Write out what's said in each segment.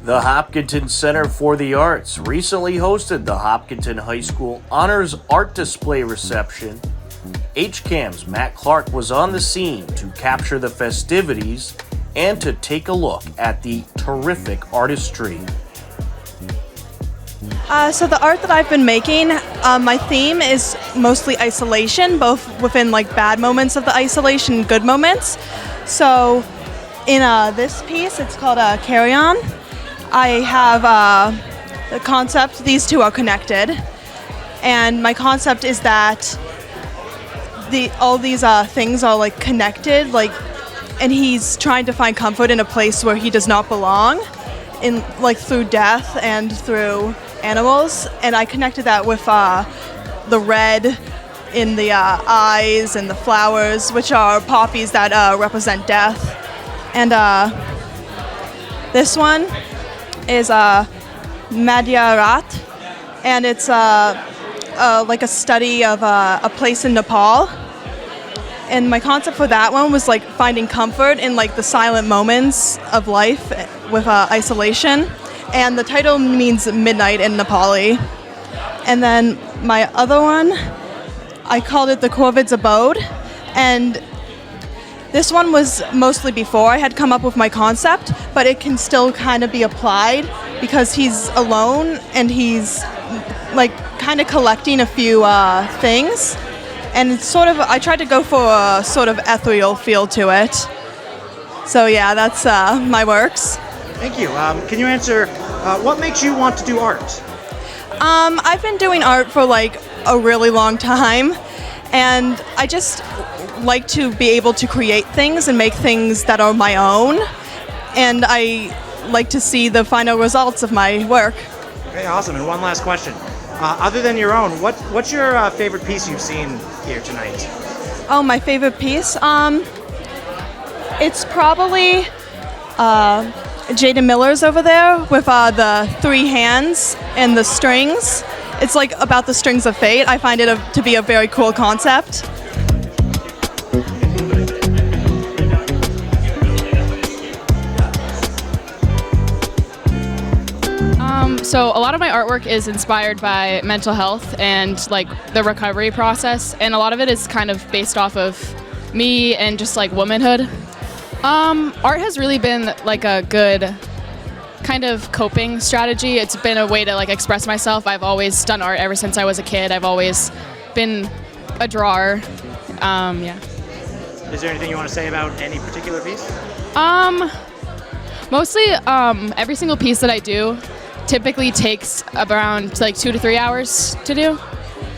The Hopkinton Center for the Arts recently hosted the Hopkinton High School Honors Art Display reception. HCAM's Matt Clark was on the scene to capture the festivities and to take a look at the terrific artistry. So the art that I've been making, my theme is mostly isolation, both within like bad moments of the isolation and good moments. So in this piece, it's called Carry On. I have the concept, these two are connected. And my concept is that all these things are like connected, and he's trying to find comfort in a place where he does not belong, through death and through animals. And I connected that with the red in the eyes and the flowers, which are poppies that represent death. And this one is Madhyarat, and it's like a study of a place in Nepal. And my concept for that one was like finding comfort in like the silent moments of life with isolation. And the title means midnight in Nepali. And then my other one, I called it The Corvid's Abode. And this one was mostly before I had come up with my concept, but it can still kind of be applied because he's alone and he's like kind of collecting a few things. And it's sort of, I tried to go for a sort of ethereal feel to it. So yeah, that's my works. Thank you. Can you answer, what makes you want to do art? I've been doing art for like a really long time, and I just like to be able to create things and make things that are my own, and I like to see the final results of my work. Okay, awesome. And one last question. Other than your own, what's your favorite piece you've seen here tonight? Oh, my favorite piece? It's probably Jada Miller's over there with the three hands and the strings. It's like about the strings of fate. I find it to be a very cool concept. So a lot of my artwork is inspired by mental health and like the recovery process, and a lot of it is kind of based off of me and just like womanhood. Art has really been like a good kind of coping strategy. It's been a way to like express myself. I've always done art ever since I was a kid. I've always been a drawer. Yeah. Is there anything you want to say about any particular piece? Mostly every single piece that I do typically takes around like 2 to 3 hours to do.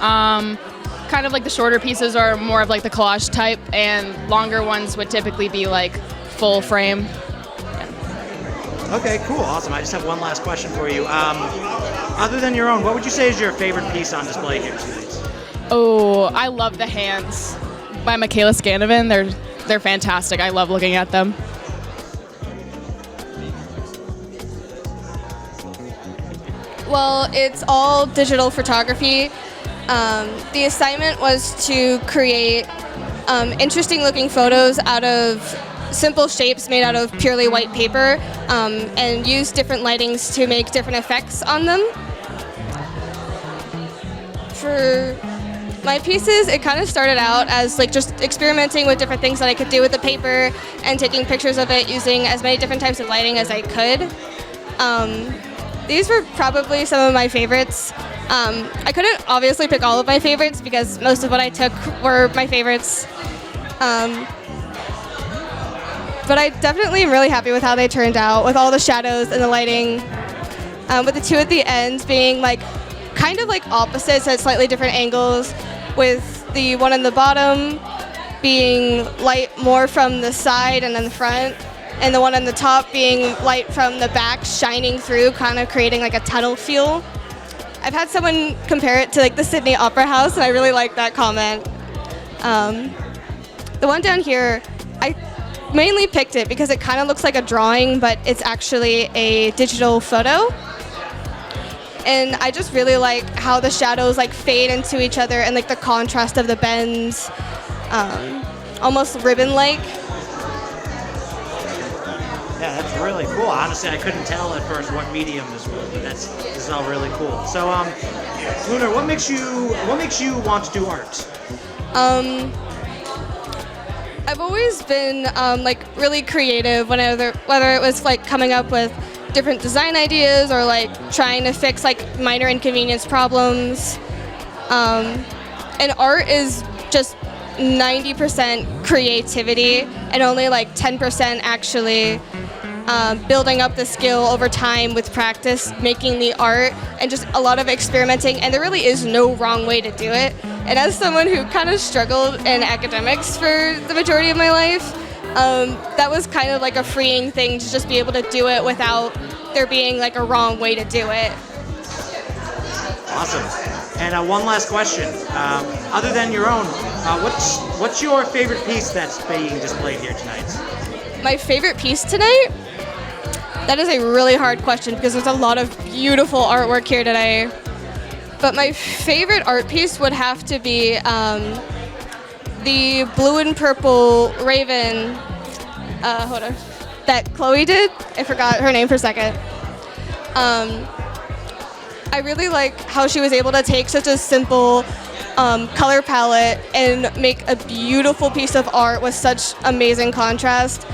Kind of like the shorter pieces are more of like the collage type, and longer ones would typically be like full frame. Yeah. Okay, cool, awesome. I just have one last question for you. Other than your own, what would you say is your favorite piece on display here tonight? Oh, I love the hands by Michaela Scanovan. They're fantastic. I love looking at them. Well, it's all digital photography. The assignment was to create interesting looking photos out of simple shapes made out of purely white paper, and use different lightings to make different effects on them. For my pieces, it kind of started out as like just experimenting with different things that I could do with the paper and taking pictures of it using as many different types of lighting as I could. These were probably some of my favorites. I couldn't obviously pick all of my favorites because most of what I took were my favorites. But I definitely am really happy with how they turned out, with all the shadows and the lighting. With the two at the end being like kind of like opposites at slightly different angles, with the one on the bottom being light more from the side and then the front, and the one on the top being light from the back shining through, kind of creating like a tunnel feel. I've had someone compare it to like the Sydney Opera House, and I really like that comment. The one down here, I mainly picked it because it kind of looks like a drawing, but it's actually a digital photo. And I just really like how the shadows like fade into each other and like the contrast of the bends, almost ribbon-like. Yeah, that's really cool. Honestly, I couldn't tell at first what medium this was, but this is all really cool. So, Lunar, what makes you want to do art? I've always been like really creative whether it was like coming up with different design ideas or like trying to fix like minor inconvenience problems. And art is just 90% creativity and only like 10% actually building up the skill over time with practice, making the art, and just a lot of experimenting. And there really is no wrong way to do it. And as someone who kind of struggled in academics for the majority of my life, that was kind of like a freeing thing to just be able to do it without there being like a wrong way to do it. Awesome. And one last question. Other than your own, what's your favorite piece that's being displayed here tonight? My favorite piece tonight? That is a really hard question because there's a lot of beautiful artwork here today. But my favorite art piece would have to be the blue and purple raven, hold on, that Chloe did. I forgot her name for a second. I really like how she was able to take such a simple color palette and make a beautiful piece of art with such amazing contrast.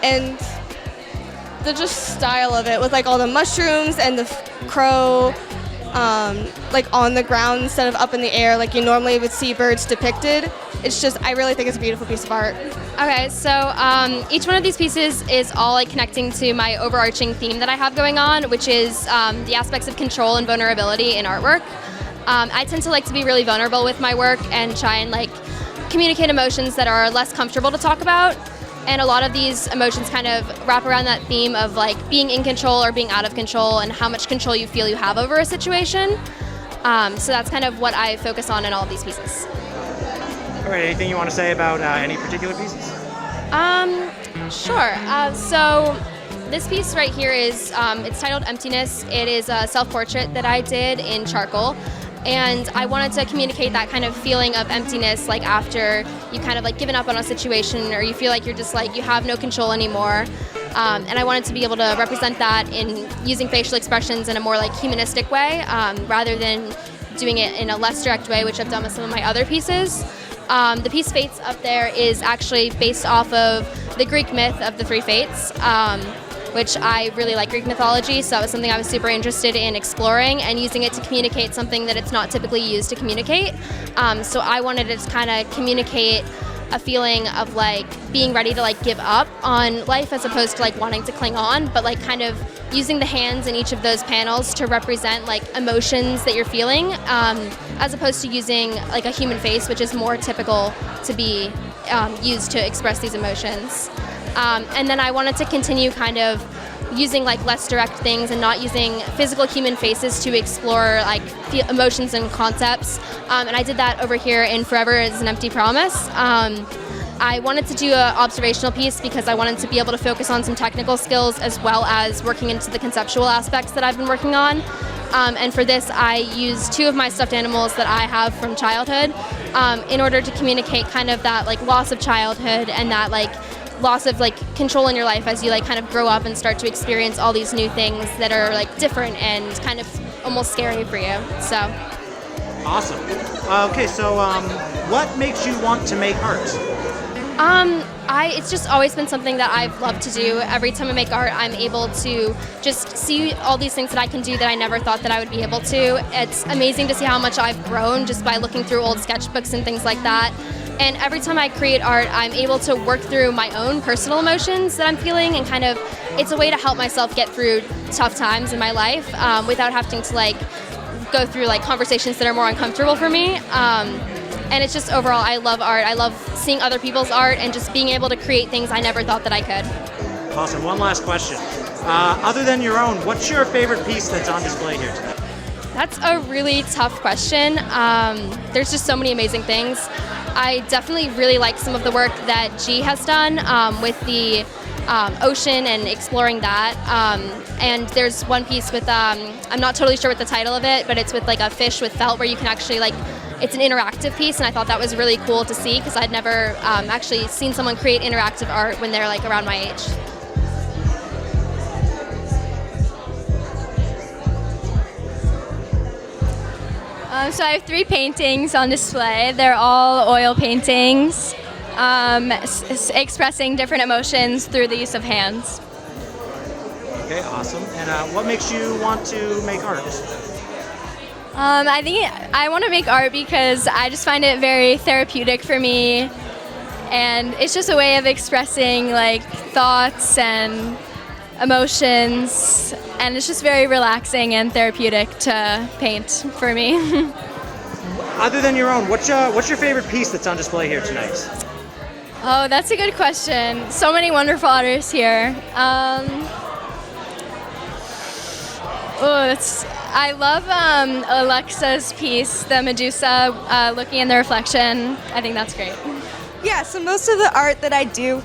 And the just style of it with like all the mushrooms and the crow like on the ground instead of up in the air like you normally would see birds depicted. It's just, I really think it's a beautiful piece of art. Okay, so each one of these pieces is all like connecting to my overarching theme that I have going on, which is the aspects of control and vulnerability in artwork. I tend to like to be really vulnerable with my work and try and like communicate emotions that are less comfortable to talk about. And a lot of these emotions kind of wrap around that theme of like being in control or being out of control and how much control you feel you have over a situation. So that's kind of what I focus on in all of these pieces. All right, anything you want to say about any particular pieces? Sure. So this piece right here is, it's titled Emptiness. It is a self-portrait that I did in charcoal. And I wanted to communicate that kind of feeling of emptiness, like after you kind of like given up on a situation or you feel like you're just like, you have no control anymore. And I wanted to be able to represent that in using facial expressions in a more like humanistic way, rather than doing it in a less direct way, which I've done with some of my other pieces. The piece Fates up there is actually based off of the Greek myth of the three fates, which I really like Greek mythology, so that was something I was super interested in exploring and using it to communicate something that it's not typically used to communicate. So I wanted to kind of communicate a feeling of like being ready to like give up on life as opposed to like wanting to cling on, but like kind of using the hands in each of those panels to represent like emotions that you're feeling, as opposed to using like a human face, which is more typical to be used to express these emotions. And then I wanted to continue kind of using like less direct things and not using physical human faces to explore like emotions and concepts. And I did that over here in Forever is an Empty Promise. I wanted to do an observational piece because I wanted to be able to focus on some technical skills as well as working into the conceptual aspects that I've been working on. And for this, I used two of my stuffed animals that I have from childhood in order to communicate kind of that like loss of childhood and that like loss of like control in your life as you like kind of grow up and start to experience all these new things that are like different and kind of almost scary for you. So awesome. Okay, so what makes you want to make art? It's just always been something that I've loved to do. Every time I make art, I'm able to just see all these things that I can do that I never thought that I would be able to. It's amazing to see how much I've grown just by looking through old sketchbooks and things like that. And every time I create art, I'm able to work through my own personal emotions that I'm feeling and kind of, it's a way to help myself get through tough times in my life without having to like go through like conversations that are more uncomfortable for me. And it's just overall, I love art. I love seeing other people's art and just being able to create things I never thought that I could. Awesome. One last question. Other than your own, what's your favorite piece that's on display here today? That's a really tough question. There's just so many amazing things. I definitely really like some of the work that G has done with the ocean and exploring that. And there's one piece with, I'm not totally sure what the title of it, but it's with like a fish with felt where you can actually like it's an interactive piece, and I thought that was really cool to see because I'd never actually seen someone create interactive art when they're like around my age. So I have 3 paintings on display. They're all oil paintings, expressing different emotions through the use of hands. Okay, awesome. And what makes you want to make art? I think I want to make art because I just find it very therapeutic for me, and it's just a way of expressing like thoughts and emotions, and it's just very relaxing and therapeutic to paint for me. Other than your own, what's your favorite piece that's on display here tonight? Oh, that's a good question. So many wonderful artists here. I love Alexa's piece, the Medusa looking in the reflection. I think that's great. Yeah, so most of the art that I do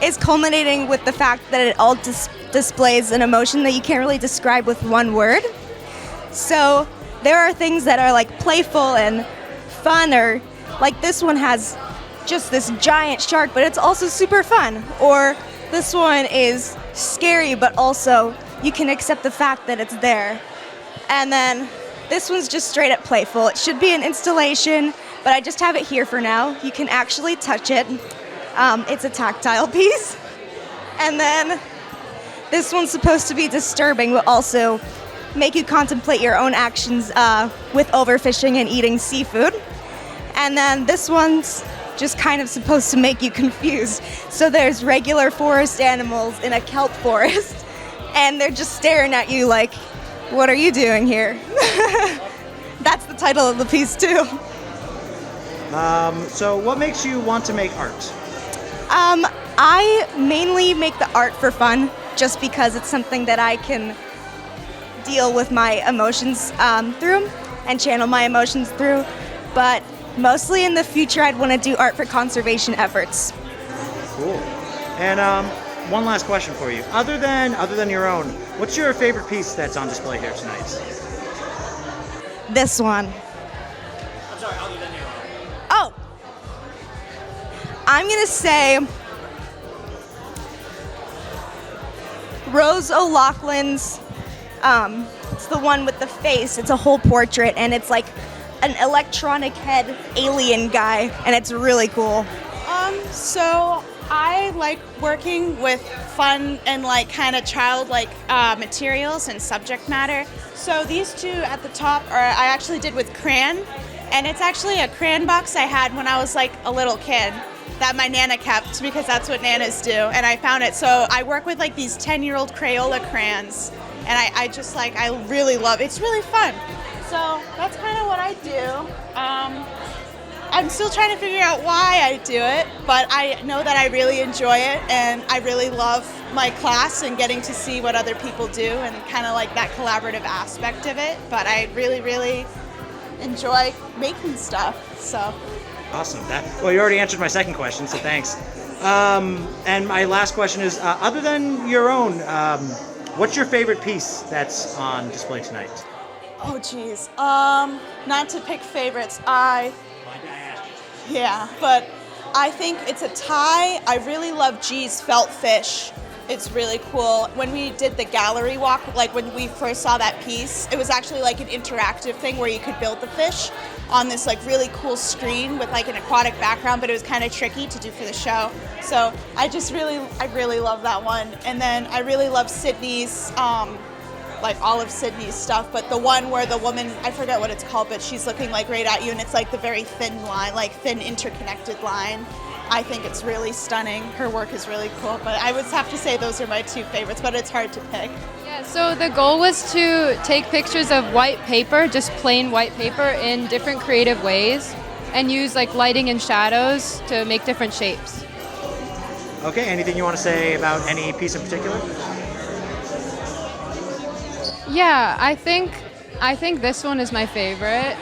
is culminating with the fact that it all displays an emotion that you can't really describe with one word. So there are things that are like playful and fun, or like this one has just this giant shark, but it's also super fun. Or this one is scary, but also you can accept the fact that it's there. And then this one's just straight up playful. It should be an installation, but I just have it here for now. You can actually touch it. It's a tactile piece. And then this one's supposed to be disturbing, but also make you contemplate your own actions with overfishing and eating seafood. And then this one's just kind of supposed to make you confused. So there's regular forest animals in a kelp forest, and they're just staring at you like, what are you doing here? That's the title of the piece too. So what makes you want to make art? I mainly make the art for fun, just because it's something that I can deal with my emotions through and channel my emotions through. But mostly in the future, I'd want to do art for conservation efforts. Cool. And one last question for you. Other than your own, what's your favorite piece that's on display here tonight? This one. I'm sorry, other than your own. Oh, I'm gonna say Rose O'Loughlin's. It's the one with the face. It's a whole portrait, and it's like an electronic head alien guy, and it's really cool. So I like working with fun and like kind of childlike materials and subject matter. So these two at the top I actually did with crayon, and it's actually a crayon box I had when I was like a little kid that my Nana kept because that's what Nanas do, and I found it. So I work with like these 10-year-old Crayola crayons, and I just like, I really love it. It's really fun. So that's kind of what I do. I'm still trying to figure out why I do it, but I know that I really enjoy it, and I really love my class and getting to see what other people do and kind of like that collaborative aspect of it. But I really, really enjoy making stuff, so. Awesome. Well, you already answered my second question, so thanks. And my last question is, other than your own, what's your favorite piece that's on display tonight? Oh geez, not to pick favorites, yeah, but I think it's a tie. I really love G's felt fish. It's really cool. When we did the gallery walk, like when we first saw that piece, it was actually like an interactive thing where you could build the fish on this like really cool screen with like an aquatic background, but it was kind of tricky to do for the show. So I really love that one. And then I really love Sydney's, like all of Sydney's stuff, but the one where the woman, I forget what it's called, but she's looking like right at you, and it's like the very thin line, like thin interconnected line. I think it's really stunning. Her work is really cool, but I would have to say those are my two favorites, but it's hard to pick. Yeah, so the goal was to take pictures of white paper, just plain white paper, in different creative ways, and use like lighting and shadows to make different shapes. Okay, anything you want to say about any piece in particular? Yeah, I think this one is my favorite,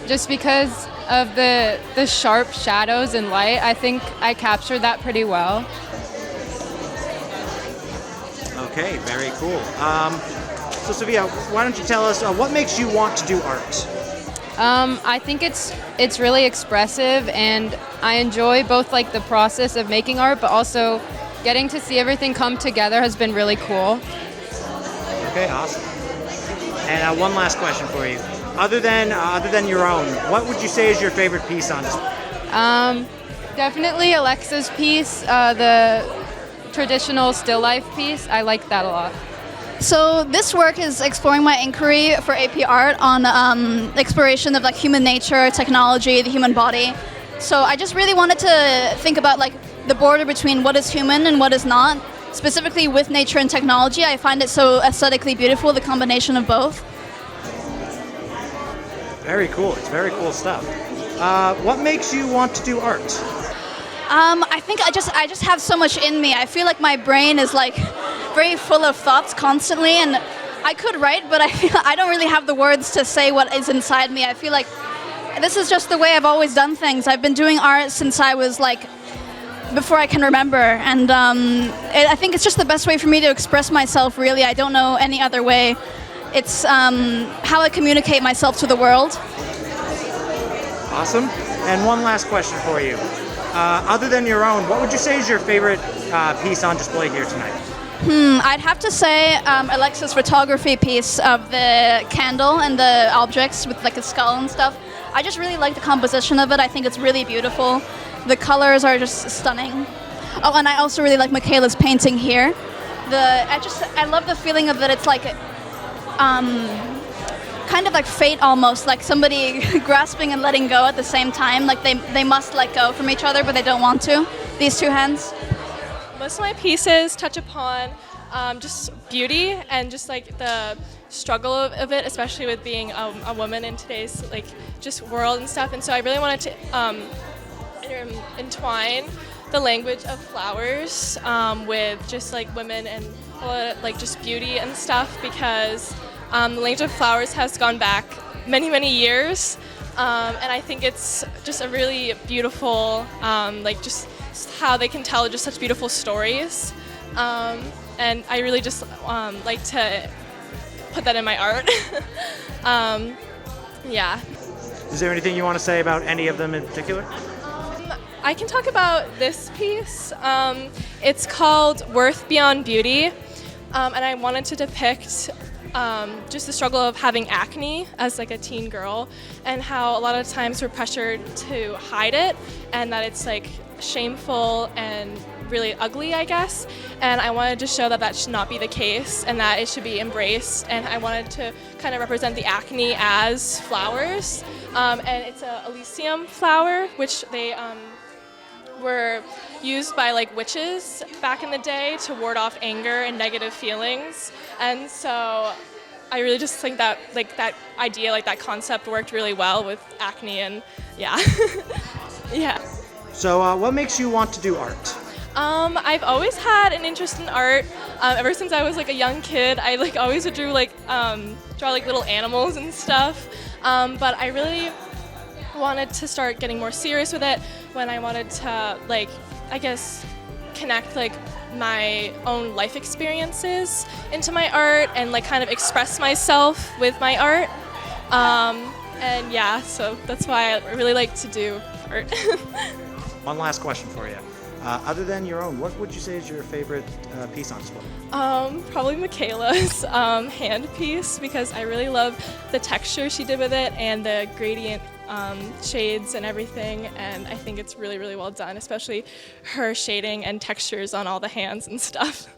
just because of the sharp shadows and light. I think I captured that pretty well. Okay, very cool. So Sophia, why don't you tell us what makes you want to do art? I think it's really expressive, and I enjoy both like the process of making art, but also getting to see everything come together has been really cool. Okay, awesome. And one last question for you. Other than your own, what would you say is your favorite piece on display? Definitely Alexa's piece, the traditional still life piece. I like that a lot. So this work is exploring my inquiry for AP Art on exploration of like human nature, technology, the human body. So I just really wanted to think about like the border between what is human and what is not. Specifically with nature and technology, I find it so aesthetically beautiful, the combination of both. Very cool. It's very cool stuff. What makes you want to do art? I think I just have so much in me. I feel like my brain is like very full of thoughts constantly, and I could write, but I don't really have the words to say what is inside me. I feel like this is just the way I've always done things. I've been doing art since I was like before I can remember, and I think it's just the best way for me to express myself. Really, I don't know any other way. It's how I communicate myself to the world. Awesome. And one last question for you. Other than your own, what would you say is your favorite piece on display here tonight? I'd have to say Alexa's photography piece of the candle and the objects with like a skull and stuff. I just really like the composition of it. I think it's really beautiful. The colors are just stunning. Oh, and I also really like Michaela's painting here. I love the feeling of that. It's like kind of like fate almost, like somebody grasping and letting go at the same time. Like they must let go from each other, but they don't want to. These two hands. Most of my pieces touch upon just beauty and just like the struggle of it, especially with being a woman in today's like just world and stuff. And so I really wanted to entwine the language of flowers with just like women and like just beauty and stuff, because the language of flowers has gone back many years, and I think it's just a really beautiful like just how they can tell just such beautiful stories, and I really just like to put that in my art. Yeah. Is there anything you want to say about any of them in particular? I can talk about this piece. It's called Worth Beyond Beauty, and I wanted to depict just the struggle of having acne as like a teen girl, and how a lot of times we're pressured to hide it, and that it's like shameful and really ugly, I guess. And I wanted to show that that should not be the case, and that it should be embraced. And I wanted to kind of represent the acne as flowers, and it's a Elysium flower, which they were used by like witches back in the day to ward off anger and negative feelings. And so I really just think that like that idea, like that concept worked really well with acne, and yeah. Yeah. So what makes you want to do art? I've always had an interest in art. Ever since I was like a young kid, I like always would draw like little animals and stuff. But I really wanted to start getting more serious with it when I wanted to like, I guess, connect like my own life experiences into my art and like kind of express myself with my art. And yeah, so that's why I really like to do art. One last question for you. Other than your own, what would you say is your favorite piece on display? Probably Michaela's hand piece, because I really love the texture she did with it and the gradient shades and everything, and I think it's really well done, especially her shading and textures on all the hands and stuff.